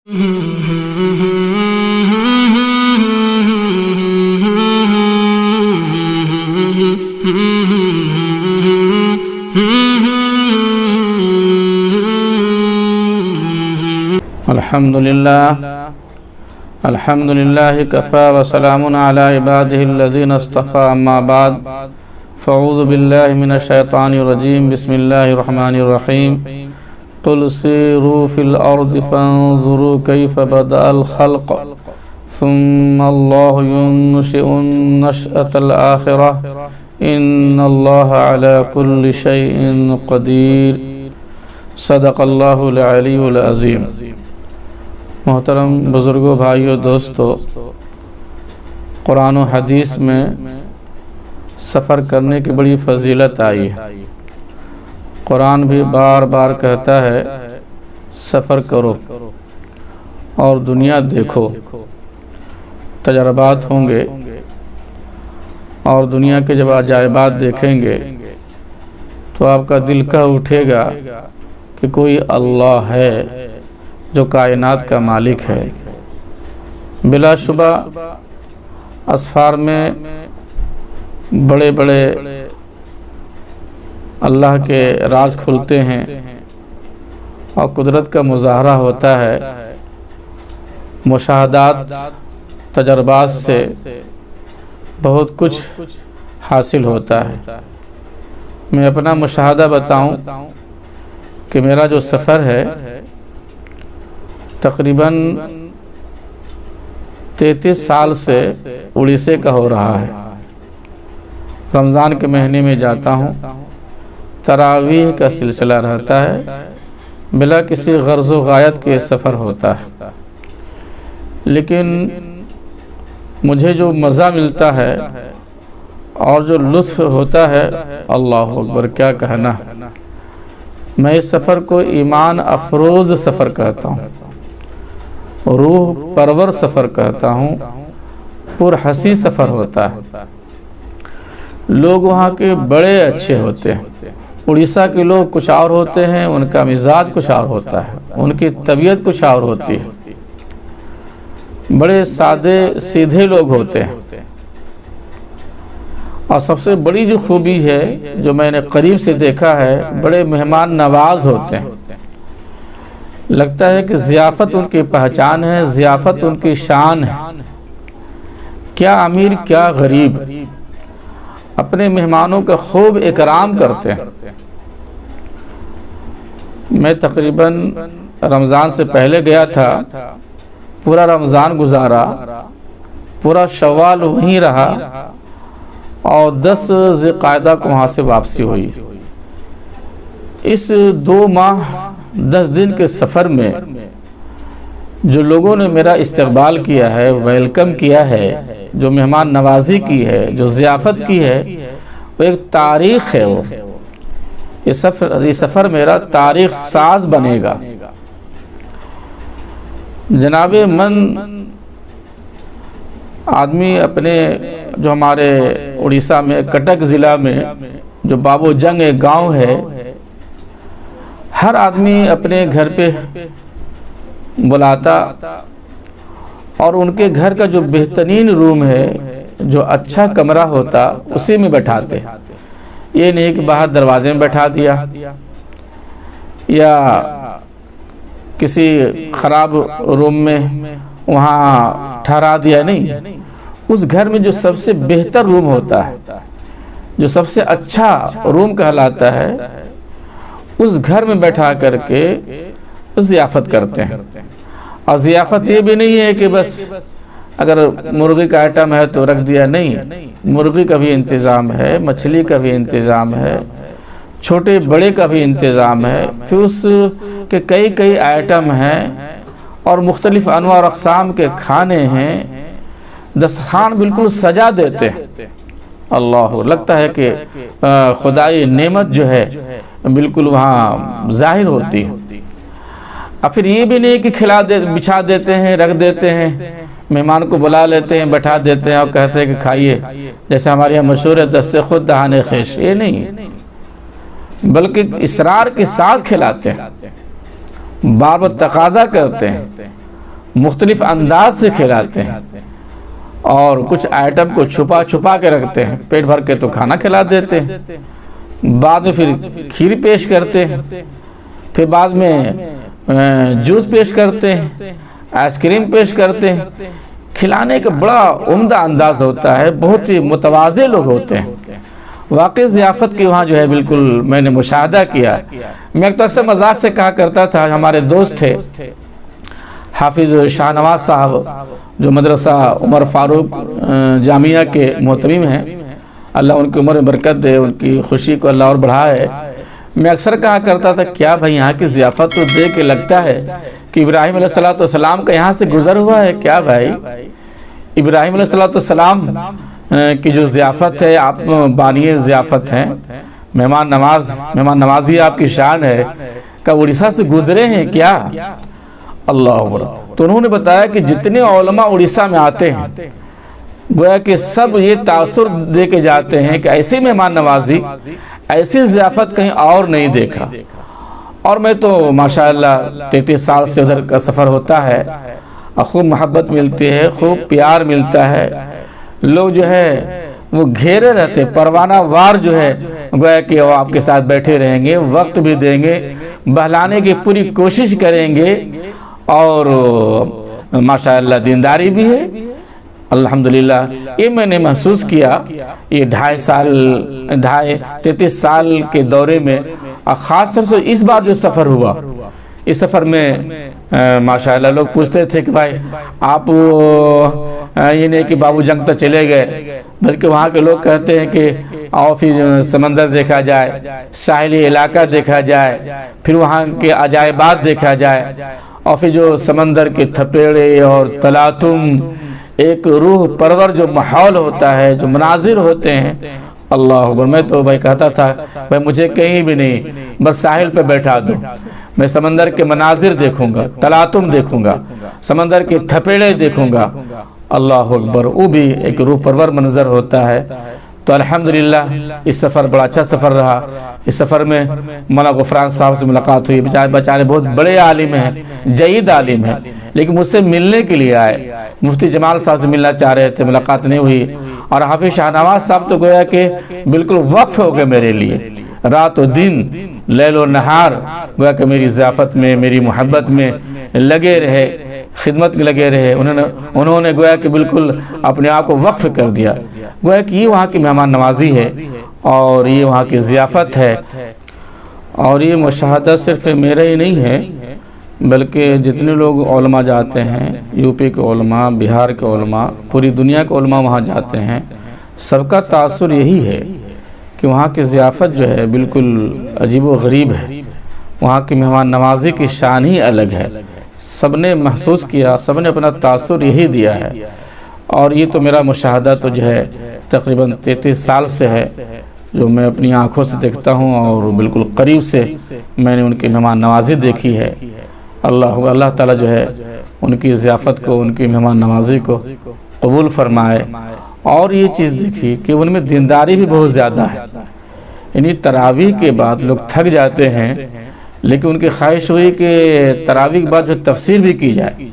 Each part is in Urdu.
الحمدللہ کفا وسلام علی عبادہ الذین اصطفى اما بعد فاعوذ باللہ من الشیطان الرجیم بسم اللہ الرحمن الرحیم قل سیروا فی الارض فانظروا کیف بدأ الخلق ثم اللہ ينشئ النشأة الآخرہ ان اللہ علی کل شیء قدیر صدق اللہ العلی العظیم۔ محترم بزرگوں، بھائیوں، دوستو، قرآن و حدیث میں سفر کرنے کی بڑی فضیلت آئی ہے۔ قرآن بھی بار بار کہتا ہے سفر کرو اور دنیا دیکھو، تجربات ہوں گے اور دنیا کے جب عجائبات دیکھیں گے تو آپ کا دل کہہ اٹھے گا کہ کوئی اللہ ہے جو کائنات کا مالک ہے۔ بلا شبہ اسفار میں بڑے بڑے اللہ کے راز کھلتے ہیں اور قدرت کا مظاہرہ ہوتا ہے۔ مشاہدات، تجربات سے بہت کچھ حاصل ہوتا ہے۔ میں اپنا مشاہدہ بتاؤں کہ میرا جو سفر ہے تقریباً 33 سال سے اڑیسہ کا ہو رہا ہے۔ رمضان کے مہینے میں جاتا ہوں، تراویح کا سلسلہ رہتا ہے، بلا کسی غرض و غایت کے سفر ہوتا ہے، لیکن مجھے جو مزہ ملتا ہے اور جو لطف ہوتا ہے، اللہ اکبر، کیا کہنا۔ میں اس سفر کو ایمان افروز سفر کہتا ہوں، روح پرور سفر کہتا ہوں، پر حسین سفر ہوتا ہے۔ لوگ وہاں کے بڑے اچھے ہوتے ہیں۔ اڑیسہ کے لوگ کچھ اور ہوتے ہیں، ان کا مزاج کچھ اور ہوتا ہے، ان کی طبیعت کچھ اور ہوتی ہے، بڑے سادے سیدھے لوگ ہوتے ہیں۔ اور سب سے بڑی جو خوبی ہے جو میں نے قریب سے دیکھا ہے، بڑے مہمان نواز ہوتے ہیں۔ لگتا ہے کہ ضیافت ان کی پہچان ہے، ضیافت ان کی شان ہے۔ کیا امیر کیا غریب اپنے مہمانوں کا خوب اکرام کرتے ہیں۔ میں تقریباً رمضان سے پہلے گیا تھا، پورا رمضان گزارا، پورا شوال وہیں رہا اور 10 ذی القعدہ کو وہاں سے واپسی ہوئی۔ اس 2 ماہ 10 دن کے سفر میں جو لوگوں نے میرا استقبال کیا ہے، ویلکم کیا ہے، جو مہمان نوازی کی ہے، جو ضیافت کی ہے، وہ ایک تاریخ ہے۔ یہ سفر میرا تاریخ ساز بنے گا۔ جناب من آدمی اپنے جو ہمارے اڑیسہ میں کٹک ضلع میں جو بابو جنگ ایک گاؤں ہے، ہر آدمی اپنے گھر پہ بلاتا اور ان کے گھر کا جو بہترین روم ہے، جو اچھا کمرہ ہوتا، اسی میں بیٹھاتے۔ یہ نہیں کہ باہر دروازے میں بیٹھا دیا یا کسی خراب روم میں وہاں ٹھہرا دیا، نہیں۔ اس گھر میں جو سب سے بہتر روم ہوتا ہے، جو سب سے اچھا روم کہلاتا ہے، اس گھر میں بیٹھا کر کے ضیافت کرتے ہیں۔ اور ضیافت یہ بھی نہیں ہے کہ بس اگر مرغی کا آئٹم ہے تو رکھ دیا، نہیں۔ مرغی کا بھی انتظام ہے، مچھلی کا بھی انتظام ہے، چھوٹے بڑے کا بھی انتظام ہے، پھر اس کے کئی آئٹم ہیں اور مختلف انواع اور اقسام کے کھانے ہیں۔ دسترخوان بالکل سجا دیتے ہیں۔ اللہ، لگتا ہے کہ خدائی نعمت جو ہے بالکل وہاں ظاہر ہوتی ہے۔ اور پھر یہ بھی نہیں کہ بچھا دیتے ہیں، رکھ دیتے ہیں، مہمان کو بلا لیتے ہیں، بیٹھا دیتے ہیں اور کہتے ہیں کہ کھائیے، جیسے ہمارے یہاں مشہور ہے دست خود دہانے خیش۔ یہ نہیں، بلکہ اصرار کے ساتھ کھلاتے ہیں، بار بار تقاضا کرتے ہیں، مختلف انداز سے کھلاتے ہیں، اور کچھ آئٹم کو چھپا چھپا کے رکھتے ہیں، پیٹ بھر کے تو کھانا کھلا دیتے ہیں، بعد میں پھر کھیر پیش کرتے ہیں، پھر بعد میں جوس پیش کرتے ہیں، آئس کریم پیش کرتے ہیں۔ کھلانے کا بڑا عمدہ انداز ہوتا ہے، بہت ہی متواضع لوگ ہوتے ہیں۔ واقعی ضیافت کی وہاں جو ہے بالکل میں نے مشاہدہ کیا۔ میں تو اکثر مذاق سے کہا کرتا تھا، ہمارے دوست تھے حافظ شاہ نواز صاحب جو مدرسہ عمر فاروق جامعہ کے محتمم ہیں، اللہ ان کی عمر میں برکت دے، ان کی خوشی کو اللہ اور بڑھائے۔ میں اکثر کہا کرتا تھا کیا بھائی یہاں کی ضیافت تو دیکھ کے لگتا ہے کہ ابراہیم علیہ السلام کا یہاں سے گزر ہوا ہے کیا بھائی؟ ابراہیم علیہ السلام کی جو ضیافت ہے، آپ بانی ضیافت ہیں، مہمان نوازی آپ کی شان ہے، کہ اڑیسہ سے گزرے ہیں کیا؟ اللہ اکبر۔ تو انہوں نے بتایا کہ جتنے علماء اڑیسہ میں آتے ہیں گویا کہ سب یہ تاثر دے کے جاتے ہیں کہ ایسی مہمان نوازی، ایسی ضیافت کہیں اور نہیں دیکھا۔ اور میں تو ماشاءاللہ 33 سال سے ادھر کا سفر ہوتا ہے، خوب محبت ملتی ہے، خوب پیار ملتا ہے، لوگ جو ہے وہ گھیرے رہتے، پروانہ وار جو ہے گویا کہ وہ آپ کے ساتھ بیٹھے رہیں گے، وقت بھی دیں گے، بہلانے کی پوری کوشش کریں گے، اور ماشاءاللہ دینداری بھی ہے الحمدللہ۔ یہ میں نے محسوس کیا یہ 33 سال کے دورے میں، خاص طور سے اس بار جو سفر ہوا، اس سفر میں ماشاءاللہ لوگ پوچھتے تھے کہ بھائی آپ یہ نہیں کہ بابو جنگ تک چلے گئے، بلکہ وہاں کے لوگ کہتے ہیں کہ آؤ پھر سمندر دیکھا جائے، ساحلی علاقہ دیکھا جائے، پھر وہاں کے عجائبات دیکھا جائے، اور پھر جو سمندر کے تھپیڑے اور تلاطم، ایک روح پرور جو ماحول ہوتا ہے، جو مناظر ہوتے ہیں، اللہ اکبر۔ میں تو بھائی کہتا تھا بھائی مجھے کہیں بھی نہیں، بس ساحل پہ بیٹھا دو، میں سمندر کے مناظر دیکھوں گا، تلاطم دیکھوں گا، سمندر کے تھپیڑے دیکھوں گا، اللہ اکبر۔ وہ بھی ایک روح پرور منظر ہوتا ہے۔ تو الحمدللہ اس سفر بڑا اچھا سفر رہا۔ اس سفر میں مولانا غفران صاحب سے ملاقات ہوئی، بیچارے بہت بڑے عالم ہیں، جید عالم ہیں، لیکن مجھ سے ملنے کے لیے آئے۔ مفتی جمال صاحب سے ملنا چاہ رہے تھے، ملاقات نہیں ہوئی۔ اور حافظ شاہ نواز صاحب تو گویا کہ بالکل وقف ہو گئے میرے لیے، رات و دن، لیل و نہار گویا کہ میری ضیافت میں، میری محبت میں لگے رہے، خدمت میں لگے رہے۔ انہوں نے گویا کہ بالکل اپنے آپ کو وقف کر دیا۔ گویا کہ یہ وہاں کی مہمان نوازی ہے، اور یہ وہاں کی ضیافت ہے۔ اور یہ مشاہدہ صرف میرا ہی نہیں ہے، بلکہ جتنے لوگ علماء جاتے ہیں، یو پی کے علماء، بہار کے علماء، پوری دنیا کے علماء وہاں جاتے ہیں، سب کا تاثر یہی ہے کہ وہاں کی ضیافت جو ہے بالکل عجیب و غریب ہے۔ وہاں کی مہمان نوازی کی شان ہی الگ ہے، سب نے محسوس کیا، سب نے اپنا تاثر یہی دیا ہے۔ اور یہ تو میرا مشاہدہ تو جو ہے تقریباً 33 سال سے ہے، جو میں اپنی آنکھوں سے دیکھتا ہوں، اور بالکل قریب سے میں نے ان کی مہمان نوازی دیکھی ہے۔ اللہ تعالیٰ جو ہے ان کی ضیافت کو، ان کی مہمان نوازی کو قبول فرمائے۔ اور یہ چیز دیکھی کہ ان میں دینداری بھی بہت زیادہ ہے، یعنی تراویح کے بعد لوگ تھک جاتے ہیں، لیکن ان کی خواہش ہوئی کہ تراویح کے بعد جو تفسیر بھی کی جائے۔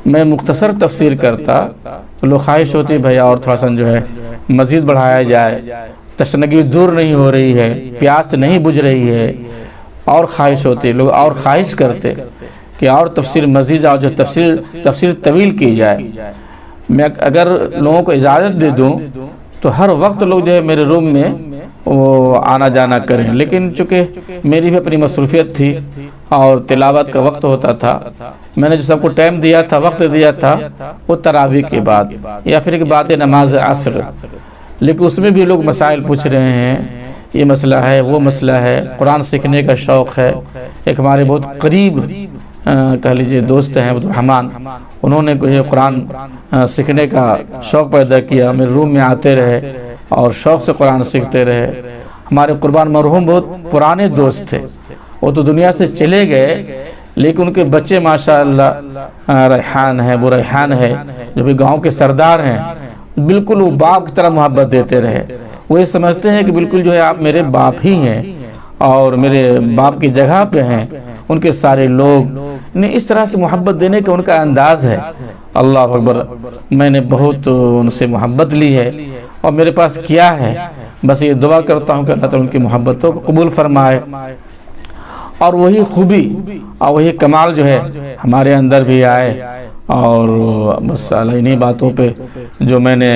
میں مختصر تفسیر کرتا تو لوگ خواہش ہوتی بھائی اور تھوڑا سا جو ہے مزید بڑھایا جائے، تشنگی دور نہیں ہو رہی ہے، پیاس نہیں بجھ رہی ہے، اور خواہش ہوتی، لوگ اور خواہش کرتے کہ اور تفسیر مزید، اور جو تفسیر طویل کی جائے۔ میں اگر لوگوں کو اجازت دے دوں تو ہر وقت لوگ جو ہے میرے روم میں وہ آنا جانا کریں، لیکن چونکہ میری بھی اپنی مصروفیت تھی اور تلاوت کا وقت ہوتا تھا، میں نے جو سب کو ٹائم دیا تھا، وقت دیا تھا، وہ تراویح کے بعد یا پھر ایک بات نماز عصر۔ لیکن اس میں بھی لوگ مسائل پوچھ رہے ہیں، یہ مسئلہ ہے، وہ مسئلہ ہے، قرآن سیکھنے کا شوق ہے۔ ایک ہمارے بہت قریب کہہ لیجیے دوست ہیں عبد الرحمن، انہوں نے قرآن سیکھنے کا شوق پیدا کیا، میرے روم میں آتے رہے اور شوق سے قرآن سیکھتے رہے۔ ہمارے قربان مرحوم بہت پرانے دوست تھے، وہ تو دنیا سے چلے گئے، لیکن ان کے بچے ماشاءاللہ ریحان ہے، وہ ریحان ہے جو بھی گاؤں کے سردار ہیں، بالکل وہ باپ کی طرح محبت دیتے رہے۔ وہ یہ سمجھتے ہیں کہ بالکل جو ہے آپ میرے باپ ہی ہیں اور میرے باپ کی جگہ پہ ہیں، ان کے سارے لوگ نے اس طرح سے محبت دینے کا ان کا انداز ہے۔ اللہ اکبر، میں نے بہت ان سے محبت لی ہے اور میرے پاس کیا ہے، بس یہ دعا کرتا ہوں کہ اللہ تعالیٰ ان کی محبتوں کو قبول فرمائے، اور وہی خوبی اور وہی کمال جو ہے ہمارے اندر بھی آئے۔ اور بس انہی باتوں پہ جو میں نے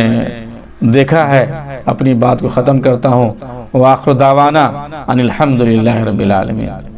دیکھا ہے اپنی بات کو ختم کرتا ہوں۔ وآخر دعوانا ان الحمد للہ رب العالمین۔